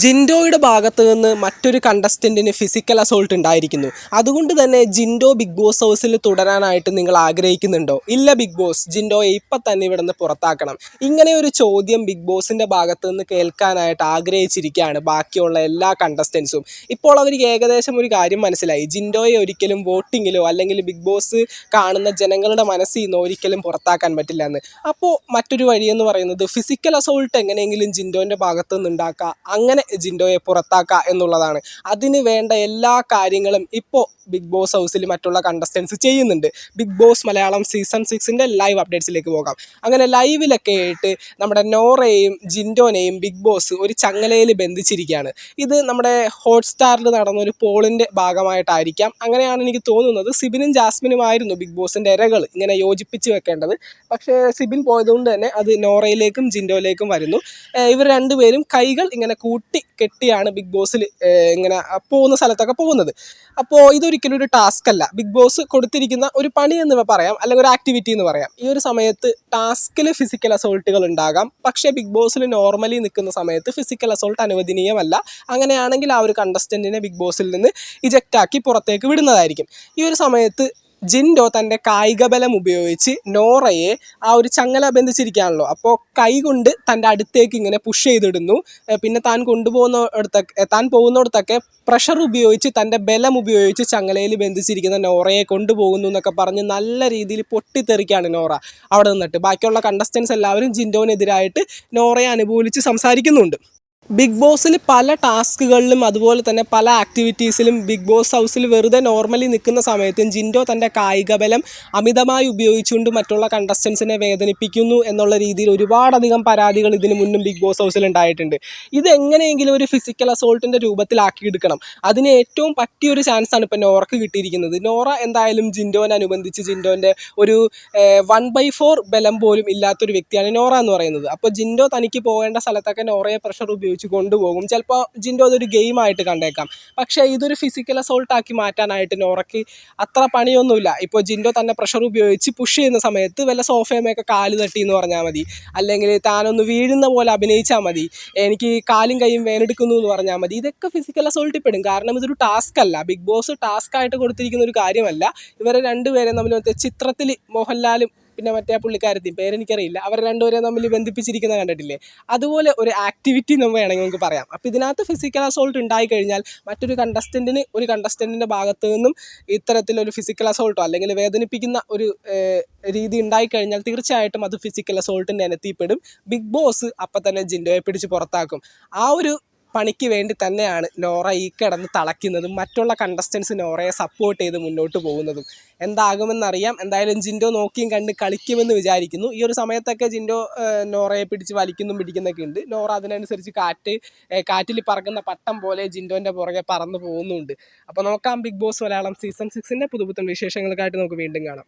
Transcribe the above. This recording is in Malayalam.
ജിൻഡോയുടെ ഭാഗത്ത് നിന്ന് മറ്റൊരു കണ്ടസ്റ്റന്റിന് ഫിസിക്കൽ അസോൾട്ട് ഉണ്ടായിരിക്കുന്നു. അതുകൊണ്ട് തന്നെ ജിൻഡോ ബിഗ് ബോസ് ഹൗസിൽ തുടരാനായിട്ട് നിങ്ങൾ ആഗ്രഹിക്കുന്നുണ്ടോ? ഇല്ല ബിഗ് ബോസ്, ജിൻഡോയെ ഇപ്പം തന്നെ ഇവിടെ നിന്ന് പുറത്താക്കണം. ഇങ്ങനെ ഒരു ചോദ്യം ബിഗ് ബോസിൻ്റെ ഭാഗത്ത് നിന്ന് കേൾക്കാനായിട്ട് ആഗ്രഹിച്ചിരിക്കുകയാണ് ബാക്കിയുള്ള എല്ലാ കണ്ടസ്റ്റൻസും. ഇപ്പോൾ അവർക്ക് ഏകദേശം ഒരു കാര്യം മനസ്സിലായി. ജിൻഡോയെ ഒരിക്കലും വോട്ടിങ്ങിലോ അല്ലെങ്കിൽ ബിഗ് ബോസ് കാണുന്ന ജനങ്ങളുടെ മനസ്സിൽ നിന്ന് ഒരിക്കലും പുറത്താക്കാൻ പറ്റില്ല എന്ന്. അപ്പോൾ മറ്റൊരു വഴിയെന്ന് പറയുന്നത് ഫിസിക്കൽ അസോൾട്ട് എങ്ങനെയെങ്കിലും ജിൻഡോൻ്റെ ഭാഗത്ത് നിന്ന് ഉണ്ടാക്കുക, അങ്ങനെ ജിൻഡോയെ പുറത്താക്കുക എന്നുള്ളതാണ്. അതിന് വേണ്ട എല്ലാ കാര്യങ്ങളും ഇപ്പോൾ ബിഗ് ബോസ് ഹൗസിൽ മറ്റുള്ള കണ്ടസ്റ്റൻസ് ചെയ്യുന്നുണ്ട്. Big Boss Malayalam season 6 live അപ്ഡേറ്റ്സിലേക്ക് പോകാം. അങ്ങനെ ലൈവിലൊക്കെ ആയിട്ട് നമ്മുടെ നോറയെയും ജിൻഡോനെയും ബിഗ് ബോസ് ഒരു ചങ്ങലയിൽ ബന്ധിച്ചിരിക്കുകയാണ്. ഇത് നമ്മുടെ ഹോട്ട്സ്റ്റാറിൽ നടന്നൊരു പോളിൻ്റെ ഭാഗമായിട്ടായിരിക്കാം. അങ്ങനെയാണ് എനിക്ക് തോന്നുന്നത്. സിബിനും ജാസ്മിനുമായിരുന്നു ബിഗ് ബോസിൻ്റെ ഇരകൾ ഇങ്ങനെ യോജിപ്പിച്ച് വെക്കേണ്ടത്. പക്ഷേ സിബിൻ പോയതുകൊണ്ട് തന്നെ അത് നോറയിലേക്കും ജിൻഡോയിലേക്കും വരുന്നു. ഇവർ രണ്ടുപേരും കൈകൾ ഇങ്ങനെ കെട്ടിയാണ് ബിഗ് ബോസിൽ ഇങ്ങനെ പോകുന്ന സ്ഥലത്തൊക്കെ പോകുന്നത്. അപ്പോൾ ഇതൊരിക്കലും ഒരു ടാസ്ക് അല്ല. ബിഗ് ബോസ് കൊടുത്തിരിക്കുന്ന ഒരു പണി എന്ന് പറയാം, അല്ലെങ്കിൽ ഒരു ആക്ടിവിറ്റി എന്ന് പറയാം. ഈ ഒരു സമയത്ത് ടാസ്കിൽ ഫിസിക്കൽ അസോൾട്ടുകൾ ഉണ്ടാകാം. പക്ഷേ ബിഗ് ബോസിൽ നോർമലി നിൽക്കുന്ന സമയത്ത് ഫിസിക്കൽ അസോൾട്ട് അനുവദനീയമല്ല. അങ്ങനെയാണെങ്കിൽ ആ ഒരു കണ്ടസ്റ്റൻറ്റിനെ ബിഗ് ബോസിൽ നിന്ന് ഇജക്റ്റാക്കി പുറത്തേക്ക് വിടുന്നതായിരിക്കും. ഈ ഒരു സമയത്ത് ജിൻഡോ തൻ്റെ കായികബലം ഉപയോഗിച്ച് നോറയെ ആ ഒരു ചങ്ങല ബന്ധിച്ചിരിക്കുകയാണല്ലോ. അപ്പോൾ കൈ കൊണ്ട് തൻ്റെ അടുത്തേക്ക് ഇങ്ങനെ പുഷ് ചെയ്തിടുന്നു. പിന്നെ താൻ പോകുന്നിടത്തൊക്കെ പ്രഷർ ഉപയോഗിച്ച് തൻ്റെ ബലം ഉപയോഗിച്ച് ചങ്ങലയിൽ ബന്ധിച്ചിരിക്കുന്ന നോറയെ കൊണ്ടുപോകുന്നു എന്നൊക്കെ പറഞ്ഞ് നല്ല രീതിയിൽ പൊട്ടിത്തെറിക്കുകയാണ് നോറ അവിടെ നിന്നിട്ട്. ബാക്കിയുള്ള കണ്ടസ്റ്റൻസ് എല്ലാവരും ജിൻഡോനെതിരായിട്ട് നോറയെ അനുകൂലിച്ച് സംസാരിക്കുന്നുണ്ട്. ബിഗ് ബോസിൽ പല ടാസ്കുകളിലും അതുപോലെ തന്നെ പല ആക്ടിവിറ്റീസിലും ബിഗ് ബോസ് ഹൗസിൽ വെറുതെ നോർമലി നിൽക്കുന്ന സമയത്തും ജിൻഡോ തൻ്റെ കായികബലം അമിതമായി ഉപയോഗിച്ചുകൊണ്ട് മറ്റുള്ള കണ്ടസ്റ്റൻസിനെ വേദനിപ്പിക്കുന്നു എന്നുള്ള രീതിയിൽ ഒരുപാടധികം പരാതികൾ ഇതിന് മുന്നും ബിഗ് ബോസ് ഹൗസിൽ ഉണ്ടായിട്ടുണ്ട്. ഇത് എങ്ങനെയെങ്കിലും ഒരു ഫിസിക്കൽ അസോൾട്ടിൻ്റെ രൂപത്തിലാക്കിയെടുക്കണം. അതിന് ഏറ്റവും പറ്റിയൊരു ചാൻസാണ് ഇപ്പോൾ നോറക്ക് കിട്ടിയിരിക്കുന്നത്. നോറ എന്തായാലും ജിൻഡോനനുബന്ധിച്ച് ജിൻഡോൻ്റെ ഒരു 1/4 ബലം പോലും ഇല്ലാത്തൊരു വ്യക്തിയാണ് നോറ എന്ന് പറയുന്നത്. അപ്പോൾ ജിൻഡോ തനിക്ക് പോകേണ്ട സ്ഥലത്തൊക്കെ നോറയെ പ്രഷർ ഉപയോഗിച്ച് കൊണ്ടുപോകും. ചിലപ്പോൾ ജിൻഡോ അതൊരു ഗെയിമായിട്ട് കണ്ടേക്കാം. പക്ഷേ ഇതൊരു ഫിസിക്കൽ അസോൾട്ടാക്കി മാറ്റാനായിട്ട് നോറയ്ക്ക് അത്ര പണിയൊന്നുമില്ല. ഇപ്പോൾ ജിൻഡോ തന്നെ പ്രഷർ ഉപയോഗിച്ച് പുഷ് ചെയ്യുന്ന സമയത്ത് വല്ല സോഫയമൊക്കെ കാല് തട്ടി എന്ന് പറഞ്ഞാൽ മതി, അല്ലെങ്കിൽ താനൊന്ന് വീഴുന്ന പോലെ അഭിനയിച്ചാൽ മതി, എനിക്ക് കാലും കൈയും വേനെടുക്കുന്നു എന്ന് പറഞ്ഞാൽ മതി. ഇതൊക്കെ ഫിസിക്കൽ അസോൾട്ടിൽ പെടും. കാരണം ഇതൊരു ടാസ്ക് അല്ല. ബിഗ് ബോസ് ടാസ്ക് ആയിട്ട് കൊടുത്തിരിക്കുന്ന ഒരു കാര്യമല്ല. ഇവരെ രണ്ടുപേരെ തമ്മിൽ ചിത്രത്തിൽ മോഹൻലാലും പിന്നെ മറ്റേ പുള്ളിക്കാരത്തെയും പേരെനിക്കറിയില്ല, അവർ രണ്ടുപേരെ തമ്മിൽ ബന്ധിപ്പിച്ചിരിക്കുന്നത് കണ്ടിട്ടില്ലേ? അതുപോലെ ഒരു ആക്ടിവിറ്റി നമ്മൾ വേണമെങ്കിൽ നമുക്ക് പറയാം. അപ്പോൾ ഇതിനകത്ത് ഫിസിക്കൽ അസോൾട്ട് ഉണ്ടായിക്കഴിഞ്ഞാൽ മറ്റൊരു കണ്ടസ്റ്റൻറ്റിൻ്റെ ഭാഗത്തു നിന്നും ഇത്തരത്തിലൊരു ഫിസിക്കൽ അസോൾട്ടോ അല്ലെങ്കിൽ വേദനിപ്പിക്കുന്ന ഒരു രീതി ഉണ്ടായിക്കഴിഞ്ഞാൽ തീർച്ചയായിട്ടും അത് ഫിസിക്കൽ അസോൾട്ടിൻ്റെ ഇനത്തിൽപ്പെടും. ബിഗ് ബോസ് അപ്പം തന്നെ ജിൻഡോയെ പിടിച്ച് പുറത്താക്കും. ആ ഒരു പണിക്ക് വേണ്ടി തന്നെയാണ് നോറ ഈ കിടന്ന് തളയ്ക്കുന്നതും മറ്റുള്ള കണ്ടസ്റ്റൻസ് നോറയെ സപ്പോർട്ട് ചെയ്ത് മുന്നോട്ട് പോകുന്നതും. എന്താകുമെന്നറിയാം. എന്തായാലും ജിൻഡോ നോക്കിയും കണ്ട് കളിക്കുമെന്ന് വിചാരിക്കുന്നു. ഈ ഒരു സമയത്തൊക്കെ ജിൻഡോ നോറയെ പിടിച്ച് പിടിക്കുന്നൊക്കെ ഉണ്ട്. നോറ അതിനനുസരിച്ച് കാറ്റിൽ പറക്കുന്ന പട്ടം പോലെ ജിൻഡോൻ്റെ പുറകെ പറന്ന് പോകുന്നുണ്ട്. അപ്പോൾ നോക്കാം. ബിഗ് ബോസ് മലയാളം സീസൺ 6 പുതുപുത്തൻ വിശേഷങ്ങൾക്കായിട്ട് നമുക്ക് വീണ്ടും കാണാം.